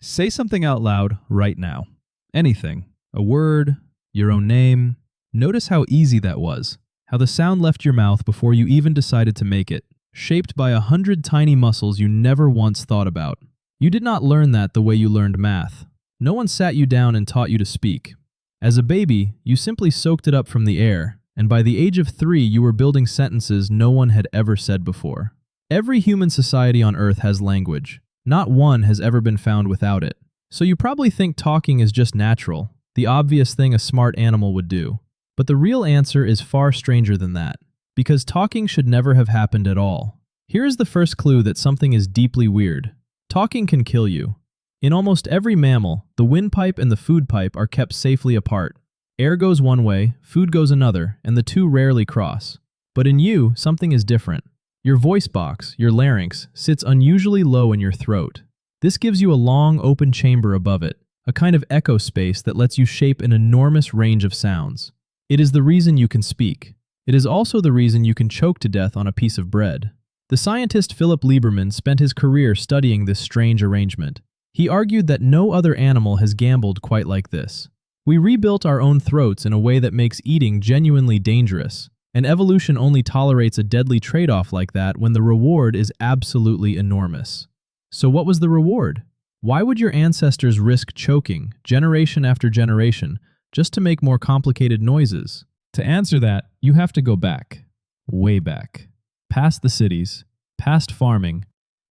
Say something out loud right now. Anything. A word, your own name. Notice how easy that was. How the sound left your mouth before you even decided to make it. Shaped by 100 tiny muscles you never once thought about. You did not learn that the way you learned math. No one sat you down and taught you to speak. As a baby, you simply soaked it up from the air, and by the age of 3 you were building sentences no one had ever said before. Every human society on Earth has language. Not one has ever been found without it. So you probably think talking is just natural, the obvious thing a smart animal would do. But the real answer is far stranger than that, because talking should never have happened at all. Here is the first clue that something is deeply weird. Talking can kill you. In almost every mammal, the windpipe and the food pipe are kept safely apart. Air goes one way, food goes another, and the two rarely cross. But in you, something is different. Your voice box, your larynx, sits unusually low in your throat. This gives you a long, open chamber above it, a kind of echo space that lets you shape an enormous range of sounds. It is the reason you can speak. It is also the reason you can choke to death on a piece of bread. The scientist Philip Lieberman spent his career studying this strange arrangement. He argued that no other animal has gambled quite like this. We rebuilt our own throats in a way that makes eating genuinely dangerous. And evolution only tolerates a deadly trade-off like that when the reward is absolutely enormous. So what was the reward? Why would your ancestors risk choking, generation after generation, just to make more complicated noises? To answer that, you have to go back. Way back. Past the cities, past farming,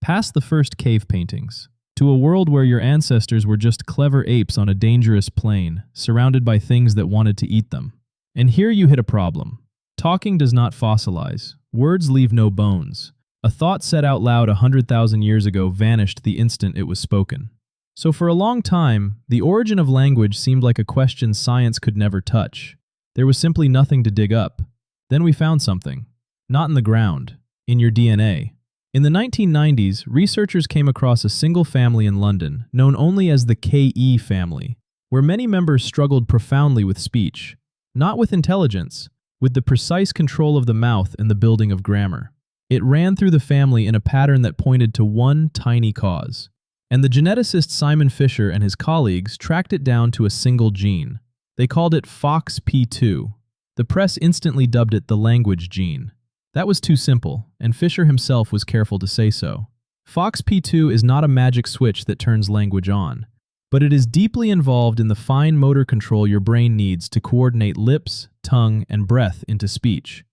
past the first cave paintings, to a world where your ancestors were just clever apes on a dangerous plain, surrounded by things that wanted to eat them. And here you hit a problem. Talking does not fossilize. Words leave no bones. A thought said out loud 100,000 years ago vanished the instant it was spoken. So for a long time, the origin of language seemed like a question science could never touch. There was simply nothing to dig up. Then we found something. Not in the ground. In your DNA. In the 1990s, researchers came across a single family in London, known only as the KE family, where many members struggled profoundly with speech. Not with intelligence, with the precise control of the mouth and the building of grammar. It ran through the family in a pattern that pointed to one tiny cause. And the geneticist Simon Fisher and his colleagues tracked it down to a single gene. They called it FOXP2. The press instantly dubbed it the language gene. That was too simple, and Fisher himself was careful to say so. FOXP2 is not a magic switch that turns language on, but it is deeply involved in the fine motor control your brain needs to coordinate lips, tongue, and breath into speech.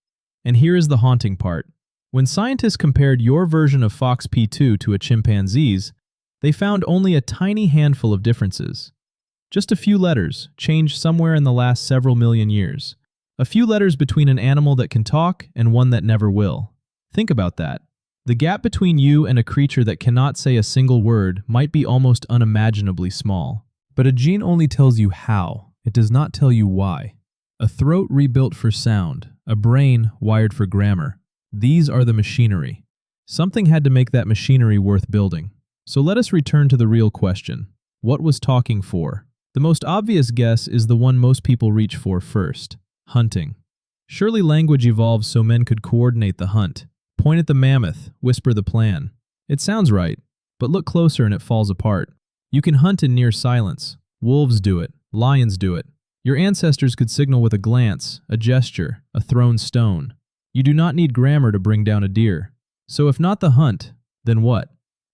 And here is the haunting part. When scientists compared your version of FOXP2 to a chimpanzee's, they found only a tiny handful of differences. Just a few letters, changed somewhere in the last several million years. A few letters between an animal that can talk and one that never will. Think about that. The gap between you and a creature that cannot say a single word might be almost unimaginably small. But a gene only tells you how. It does not tell you why. A throat rebuilt for sound, a brain wired for grammar. These are the machinery. Something had to make that machinery worth building. So let us return to the real question. What was talking for? The most obvious guess is the one most people reach for first. Hunting. Surely language evolved so men could coordinate the hunt. Point at the mammoth, whisper the plan. It sounds right, but look closer and it falls apart. You can hunt in near silence. Wolves do it. Lions do it. Your ancestors could signal with a glance, a gesture, a thrown stone. You do not need grammar to bring down a deer. So if not the hunt, then what?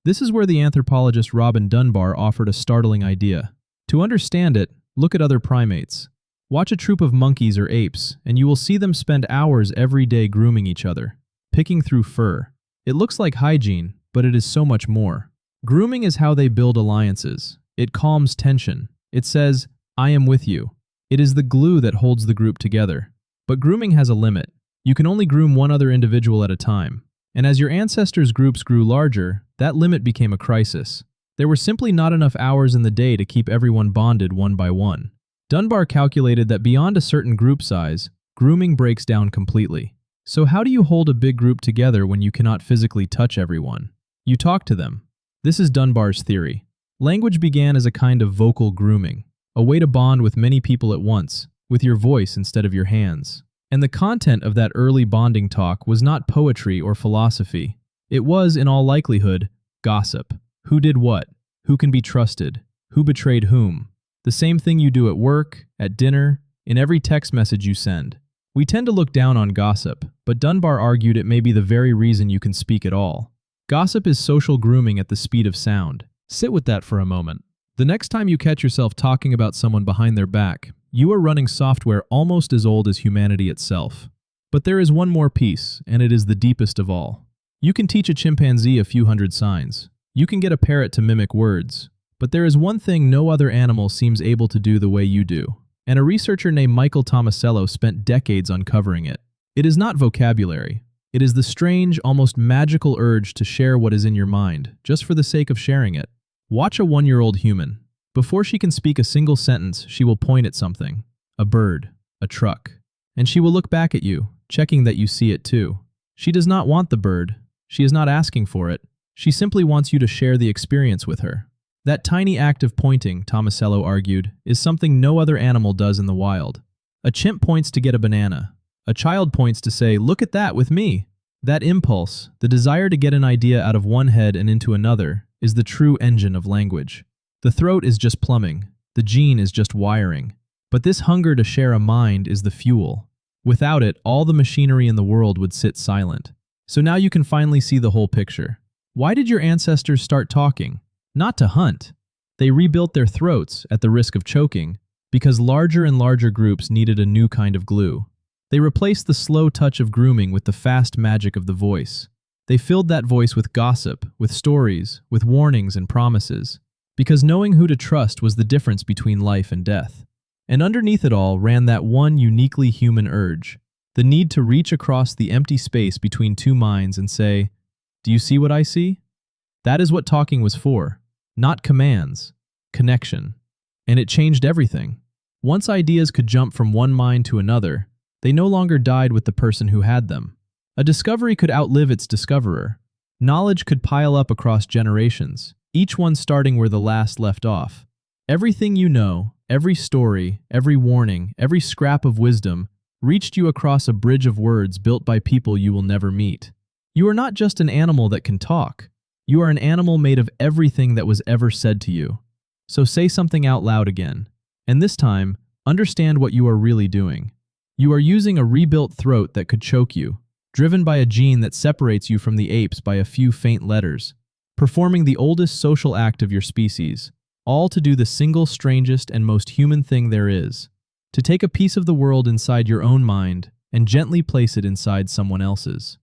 This is where the anthropologist Robin Dunbar offered a startling idea. To understand it, look at other primates. Watch a troop of monkeys or apes, and you will see them spend hours every day grooming each other, picking through fur. It looks like hygiene, but it is so much more. Grooming is how they build alliances. It calms tension. It says, I am with you. It is the glue that holds the group together. But grooming has a limit. You can only groom one other individual at a time. And as your ancestors' groups grew larger, that limit became a crisis. There were simply not enough hours in the day to keep everyone bonded one by one. Dunbar calculated that beyond a certain group size, grooming breaks down completely. So how do you hold a big group together when you cannot physically touch everyone? You talk to them. This is Dunbar's theory. Language began as a kind of vocal grooming, a way to bond with many people at once, with your voice instead of your hands. And the content of that early bonding talk was not poetry or philosophy. It was, in all likelihood, gossip. Who did what? Who can be trusted? Who betrayed whom? The same thing you do at work, at dinner, in every text message you send. We tend to look down on gossip, but Dunbar argued it may be the very reason you can speak at all. Gossip is social grooming at the speed of sound. Sit with that for a moment. The next time you catch yourself talking about someone behind their back, you are running software almost as old as humanity itself. But there is one more piece, and it is the deepest of all. You can teach a chimpanzee a few hundred signs. You can get a parrot to mimic words. But there is one thing no other animal seems able to do the way you do. And a researcher named Michael Tomasello spent decades uncovering it. It is not vocabulary. It is the strange, almost magical urge to share what is in your mind, just for the sake of sharing it. Watch a 1-year-old human. Before she can speak a single sentence, she will point at something. A bird, a truck. And she will look back at you, checking that you see it too. She does not want the bird. She is not asking for it. She simply wants you to share the experience with her. That tiny act of pointing, Tomasello argued, is something no other animal does in the wild. A chimp points to get a banana. A child points to say, "Look at that with me." That impulse, the desire to get an idea out of one head and into another, is the true engine of language. The throat is just plumbing. The gene is just wiring. But this hunger to share a mind is the fuel. Without it, all the machinery in the world would sit silent. So now you can finally see the whole picture. Why did your ancestors start talking? Not to hunt. They rebuilt their throats, at the risk of choking, because larger and larger groups needed a new kind of glue. They replaced the slow touch of grooming with the fast magic of the voice. They filled that voice with gossip, with stories, with warnings and promises, because knowing who to trust was the difference between life and death. And underneath it all ran that one uniquely human urge, the need to reach across the empty space between two minds and say, "Do you see what I see?" That is what talking was for. Not commands, connection. And it changed everything. Once ideas could jump from one mind to another, they no longer died with the person who had them. A discovery could outlive its discoverer. Knowledge could pile up across generations, each one starting where the last left off. Everything you know, every story, every warning, every scrap of wisdom, reached you across a bridge of words built by people you will never meet. You are not just an animal that can talk. You are an animal made of everything that was ever said to you. So say something out loud again. And this time, understand what you are really doing. You are using a rebuilt throat that could choke you, driven by a gene that separates you from the apes by a few faint letters, performing the oldest social act of your species, all to do the single strangest and most human thing there is, to take a piece of the world inside your own mind and gently place it inside someone else's.